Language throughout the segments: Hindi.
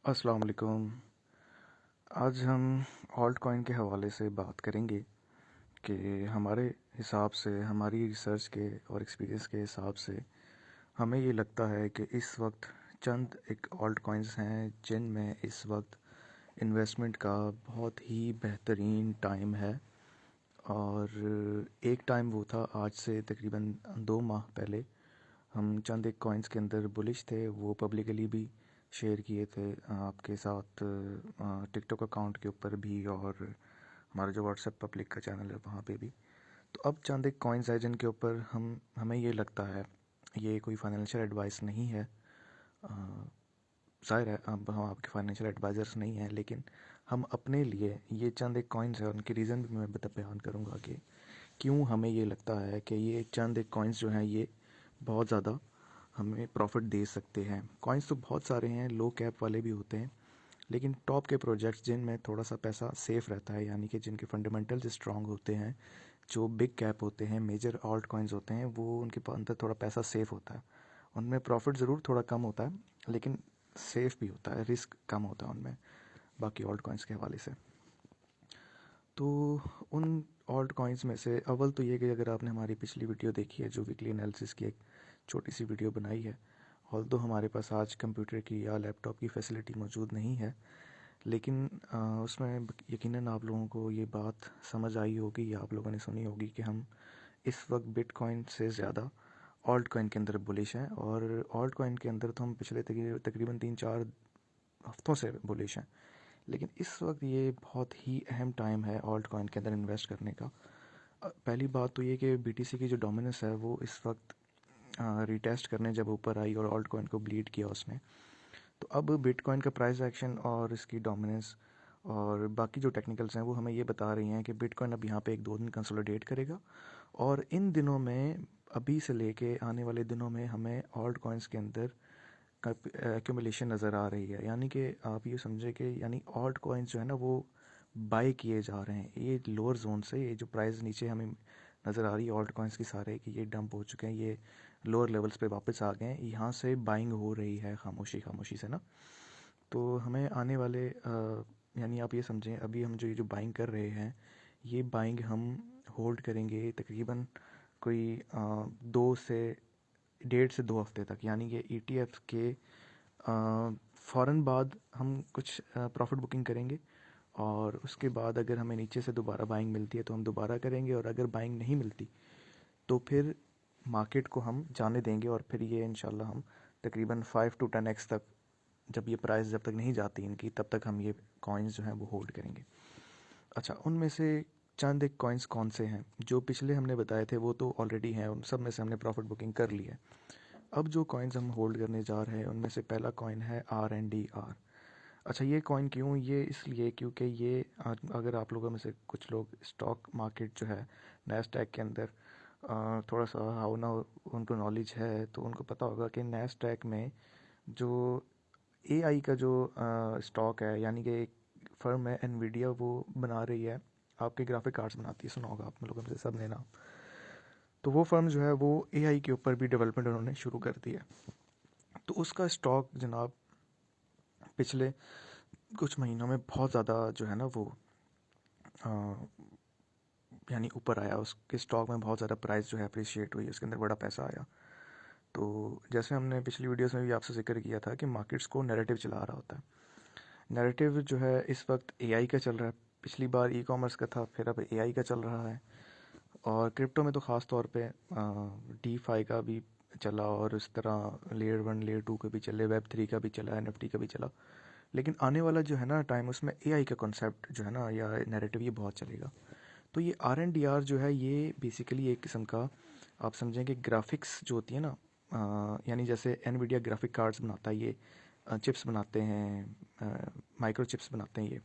अस्सलाम वालेकुम। आज हम ऑल्ट कॉइन के हवाले से बात करेंगे कि हमारे हिसाब से, हमारी रिसर्च के और एक्सपीरियंस के हिसाब से हमें ये लगता है कि इस वक्त चंद एक ऑल्ट कॉइन्स हैं जिनमें इस वक्त इन्वेस्टमेंट का बहुत ही बेहतरीन टाइम है। और एक टाइम वो था, आज से तकरीबन 2 माह पहले हम चंद एक कॉइन्स के अंदर बुलिश थे, वो पब्लिकली भी शेयर किए थे आपके साथ टिकटॉक अकाउंट के ऊपर भी, और हमारा जो व्हाट्सएप पब्लिक का चैनल है वहाँ पे भी। तो अब चंद एक कॉइन्स है जिनके ऊपर हमें ये लगता है, ये कोई फाइनेंशियल एडवाइस नहीं है। ज़ाहिर है अब हम आपके फाइनेंशियल एडवाइज़र्स नहीं हैं, लेकिन हम अपने लिए ये चंद एक कॉइन्स है, उनके रीज़न भी मैं बयान करूँगा कि क्यों हमें ये लगता है कि ये चंद एक कॉइन्स जो हैं ये बहुत ज़्यादा हमें प्रॉफिट दे सकते हैं। कॉइन्स तो बहुत सारे हैं, लो कैप वाले भी होते हैं, लेकिन टॉप के प्रोजेक्ट्स जिनमें थोड़ा सा पैसा सेफ रहता है, यानी कि जिनके फंडामेंटल्स स्ट्रांग होते हैं, जो बिग कैप होते हैं, मेजर ऑल्ट कॉइन्स होते हैं, वो उनके अंदर थोड़ा पैसा सेफ होता है। उनमें प्रॉफिट ज़रूर थोड़ा कम होता है, लेकिन सेफ भी होता है, रिस्क कम होता है उनमें बाकी ऑल्ट कॉइन्स के हवाले से। तो उन ऑल्ट कॉइन्स में से अव्वल तो ये कि अगर आपने हमारी पिछली वीडियो देखी है, जो वीकली एनालिसिस की एक छोटी सी वीडियो बनाई है, ऑल तो हमारे पास आज कंप्यूटर की या लैपटॉप की फैसिलिटी मौजूद नहीं है, लेकिन उसमें यकीनन आप लोगों को ये बात समझ आई होगी या आप लोगों ने सुनी होगी कि हम इस वक्त बिटकॉइन से ज़्यादा ऑल्ट कॉइन के अंदर बुलिश हैं। और ऑल्ट कॉइन के अंदर तो हम पिछले तकरीबन 3-4 हफ्तों से बुलिश हैं, लेकिन इस वक्त ये बहुत ही अहम टाइम है ऑल्ट कॉइन के अंदर इन्वेस्ट करने का। पहली बात तो ये कि बीटीसी की जो डोमिनेंस है वो इस वक्त रिटेस्ट करने जब ऊपर आई और ऑल्ट कॉइन को ब्लीड किया उसने, तो अब बिटकॉइन का प्राइस एक्शन और इसकी डोमिनेंस और बाकी जो टेक्निकल्स हैं वो हमें ये बता रही हैं कि बिटकॉइन अब यहाँ पे 1-2 दिन कंसोलिडेट करेगा, और इन दिनों में, अभी से लेके आने वाले दिनों में, हमें ऑल्ट कॉइन्स के अंदर एक्यूमुलेशन नज़र आ रही है। यानी कि आप ये समझे कि यानी ऑल्ट कॉइन्स जो है ना वो बाई किए जा रहे हैं। ये लोअर जोन से, ये जो प्राइस नीचे हमें नज़र आ रही है ऑल्ट कॉइन्स की सारे कि ये डंप हो चुके हैं, ये लोअर लेवल्स पे वापस आ गए हैं, यहाँ से बाइंग हो रही है खामोशी खामोशी से ना। तो हमें आने वाले यानी आप ये समझें, अभी हम जो ये जो बाइंग कर रहे हैं, ये बाइंग हम होल्ड करेंगे तकरीबन कोई 1.5 से 2 हफ्ते तक। यानी कि ईटीएफ के फ़ौरन बाद हम कुछ प्रॉफिट बुकिंग करेंगे, और उसके बाद अगर हमें नीचे से दोबारा बाइंग मिलती है तो हम दोबारा करेंगे, और अगर बाइंग नहीं मिलती तो फिर मार्केट को हम जाने देंगे, और फिर ये इंशाल्लाह हम तकरीबन 5 to 10x तक, जब ये प्राइस जब तक नहीं जाती इनकी, तब तक हम ये कॉइन्स जो हैं वो होल्ड करेंगे। अच्छा, उनमें से चंद एक कॉइन्स कौन से हैं जो पिछले हमने बताए थे, वो तो ऑलरेडी हैं, उन सब में से हमने प्रॉफिट बुकिंग कर ली है। अब जो कॉइन्स हम होल्ड करने जा रहे हैं उनमें से पहला कॉइन है RNDR। अच्छा, ये कॉइन क्यों? ये इसलिए क्योंकि ये अगर आप लोगों में से कुछ लोग स्टॉक मार्केट जो है नैस्डैक के अंदर थोड़ा सा हाउ ना उनको नॉलेज है, तो उनको पता होगा कि नैस्डैक में जो AI का जो स्टॉक है, यानी कि एक फर्म है एनवीडिया, वो बना रही है, आपके ग्राफिक कार्ड्स बनाती है, सुना होगा आप लोगों में से सब ने नाम। तो वो फर्म जो है वो AI के ऊपर भी डेवलपमेंट उन्होंने शुरू कर दी है। तो उसका स्टॉक जनाब पिछले कुछ महीनों में बहुत ज़्यादा जो है ना वो अ, यानी ऊपर आया, उसके स्टॉक में बहुत ज़्यादा प्राइस जो है अप्रिशिएट हुई, उसके अंदर बड़ा पैसा आया। तो जैसे हमने पिछली वीडियोस में भी आपसे जिक्र किया था कि मार्केट्स को नैरेटिव चला रहा होता है। नैरेटिव जो है इस वक्त AI का चल रहा है, पिछली बार ई कॉमर्स का था, फिर अब AI का चल रहा है, और क्रिप्टो में तो ख़ास तौर पे DeFi का भी चला, और इस तरह लेयर 1 लेयर 2 का भी चले, Web 3 का भी चला, NFT का भी चला। लेकिन आने वाला जो है ना टाइम, उसमें AI का कॉन्सेप्ट जो है ना या नैरेटिव, ये बहुत चलेगा। तो ये RNDR जो है ये बेसिकली एक किस्म का, आप समझें कि ग्राफिक्स जो होती है ना, यानी जैसे एनवीडिया ग्राफिक कार्ड्स बनाता है, ये चिप्स बनाते हैं, माइक्रो चिप्स बनाते हैं ये।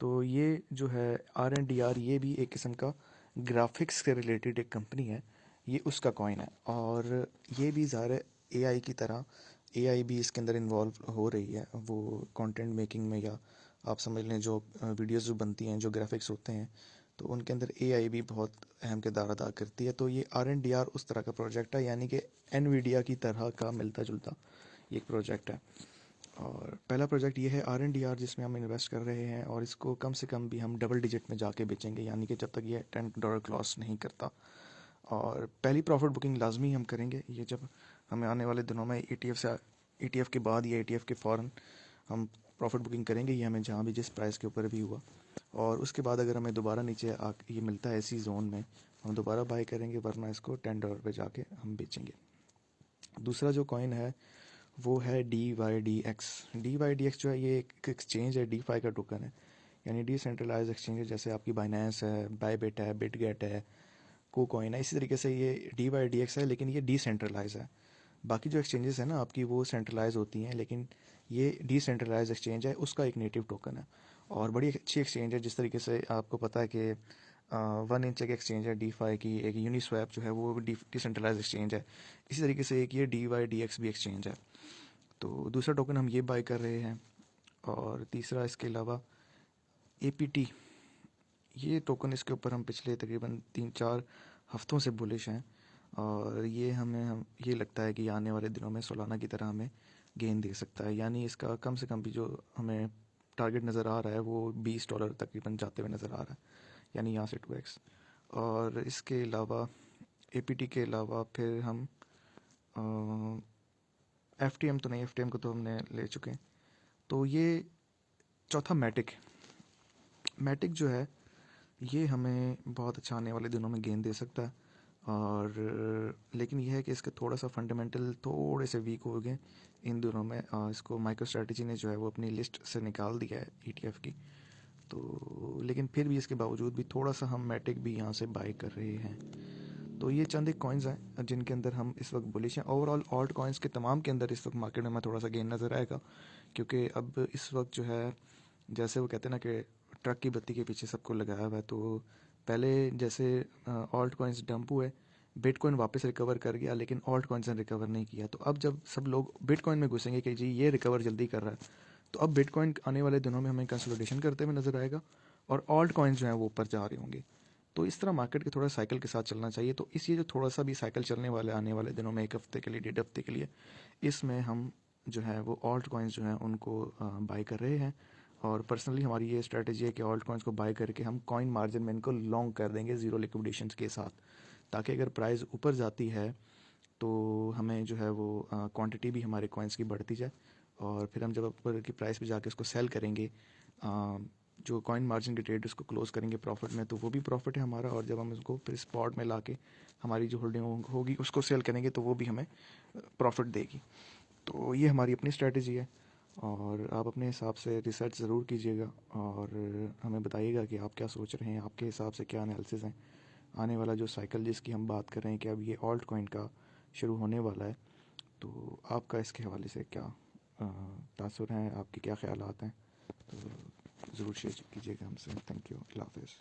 तो ये जो है RNDR, ये भी एक किस्म का ग्राफिक्स से रिलेटेड एक कंपनी है, ये उसका कॉइन है। और ये भी ज़ाहिर AI की तरह, AI भी इसके अंदर इन्वॉल्व हो रही है, वो कंटेंट मेकिंग में, या आप समझ लें जो वीडियोस जो बनती हैं, जो ग्राफिक्स होते हैं, तो उनके अंदर AI भी बहुत अहम किरदार अदा करती है। तो ये RNDR उस तरह का प्रोजेक्ट है, यानी कि एनवीडिया की तरह का मिलता जुलता ये एक प्रोजेक्ट है। और पहला प्रोजेक्ट ये है RNDR, जिसमें हम इन्वेस्ट कर रहे हैं और इसको कम से कम भी हम डबल डिजिट में जाके बेचेंगे, यानी कि जब तक ये $10 क्रॉस नहीं करता। और पहली प्रॉफिट बुकिंग लाजमी हम करेंगे ये जब हमें आने वाले दिनों में ETF के बाद या ETF के फ़ौरन हम प्रॉफिट बुकिंग करेंगे, ये हमें जहाँ भी जिस प्राइस के ऊपर भी हुआ। और उसके बाद अगर हमें दोबारा नीचे ये मिलता है इसी जोन में, हम दोबारा बाई करेंगे, वरना इसको $10 पे जाके हम बेचेंगे। दूसरा जो कॉइन है वो है DYDX। DYDX जो है ये एक एक्सचेंज है, DeFi का टोकन है, यानी डिसेंट्रलाइज एक्सचेंज है। जैसे आपकी बाइनेंस है, बायबिट है, बिटगेट है, KuCoin है, इसी तरीके से ये DYDX है, लेकिन ये डिसेंट्रलाइज है। बाकी जो एक्सचेंजेस हैं ना आपकी, वो सेंट्रलाइज होती हैं, लेकिन ये डिसेंट्रलाइज एक्सचेंज है, उसका एक नेटिव टोकन है और बड़ी अच्छी एक्सचेंज है। जिस तरीके से आपको पता है कि 1 इंच एक एक्सचेंज है DeFi की, एक यूनिस्वैप जो है वो डिसेंट्रलाइज एक्सचेंज है, इसी तरीके से एक ये DYDX भी एक्सचेंज है। तो दूसरा टोकन हम ये बाय कर रहे हैं। और तीसरा इसके अलावा APT, ये टोकन, इसके ऊपर हम पिछले तकरीबन 3-4 हफ्तों से बुलिश हैं और ये हम ये लगता है कि आने वाले दिनों में सोलाना की तरह हमें गेन दे सकता है। यानी इसका कम से कम भी जो हमें टारगेट नज़र आ रहा है वो $20 तकरीबन जाते हुए नज़र आ रहा है, यानी यहाँ से 2x। और इसके अलावा APT के अलावा फिर हम FTM तो नहीं, FTM को तो हमने ले चुके हैं। तो ये चौथा मैटिक जो है ये हमें बहुत अच्छा आने वाले दिनों में गेन दे सकता है। और लेकिन यह है कि इसके थोड़ा सा फंडामेंटल थोड़े से वीक हो गए इन दिनों में। इसको माइक्रो स्ट्रेटजी ने जो है वो अपनी लिस्ट से निकाल दिया है ETF की। तो लेकिन फिर भी इसके बावजूद भी थोड़ा सा हम मैटिक भी यहाँ से बाय कर रहे हैं। तो ये चंद एक कॉइन्स हैं जिनके अंदर हम इस वक्त बुलिश हैं। ओवरऑल ऑल्ट कॉइन्स के तमाम के अंदर इस वक्त मार्केट में हमें थोड़ा सा गेन नज़र आएगा, क्योंकि अब इस वक्त जो है, जैसे वो कहते हैं ना कि ट्रक की बत्ती के पीछे सबको लगाया हुआ है। तो पहले जैसे ऑल्ट कॉइन्स डंप हुए, बिटकॉइन वापस रिकवर कर गया, लेकिन ऑल्ट कॉइन्स ने रिकवर नहीं किया। तो अब जब सब लोग बिटकॉइन में घुसेंगे कि जी ये रिकवर जल्दी कर रहा है, तो अब बिटकॉइन आने वाले दिनों में हमें कंसोलिडेशन करते हुए नज़र आएगा और ऑल्ट कॉइन्स जो हैं वो ऊपर जा रहे होंगे। तो इस तरह मार्केट के थोड़ा साइकिल के साथ चलना चाहिए। तो इस ये जो थोड़ा सा भी साइकिल चलने वाला है आने वाले दिनों में, 1 हफ्ते के लिए, 1.5 हफ्ते के लिए, इसमें हम जो है वो ऑल्ट कॉइन्स जो हैं उनको बाई कर रहे हैं। और पर्सनली हमारी ये स्ट्रेटजी है कि ऑल्ट कॉइन्स को बाय करके हम कॉइन मार्जिन में इनको लॉन्ग कर देंगे ज़ीरो लिक्विडेशंस के साथ, ताकि अगर प्राइस ऊपर जाती है तो हमें जो है वो क्वांटिटी भी हमारे कॉइन्स की बढ़ती जाए। और फिर हम जब ऊपर की प्राइस पे जाके उसको सेल करेंगे, जो कॉइन मार्जिन की ट्रेड उसको क्लोज करेंगे प्रॉफिट में, तो वो भी प्रॉफिट है हमारा। और जब हम उसको फिर स्पॉट में लाके हमारी जो होल्डिंग होगी उसको सेल करेंगे, तो वो भी हमें प्रॉफिट देगी। तो ये हमारी अपनी स्ट्रेटजी है और आप अपने हिसाब से रिसर्च ज़रूर कीजिएगा और हमें बताइएगा कि आप क्या सोच रहे हैं, आपके हिसाब से क्या एनालिसिस हैं। आने वाला जो साइकिल जिसकी हम बात कर रहे हैं कि अब ये ऑल्ट कॉइन का शुरू होने वाला है, तो आपका इसके हवाले से क्या तासुर हैं, आपके क्या ख्यालात हैं, तो ज़रूर शेयर कीजिएगा हमसे। थैंक यू, अल्लाह हाफ़िज़।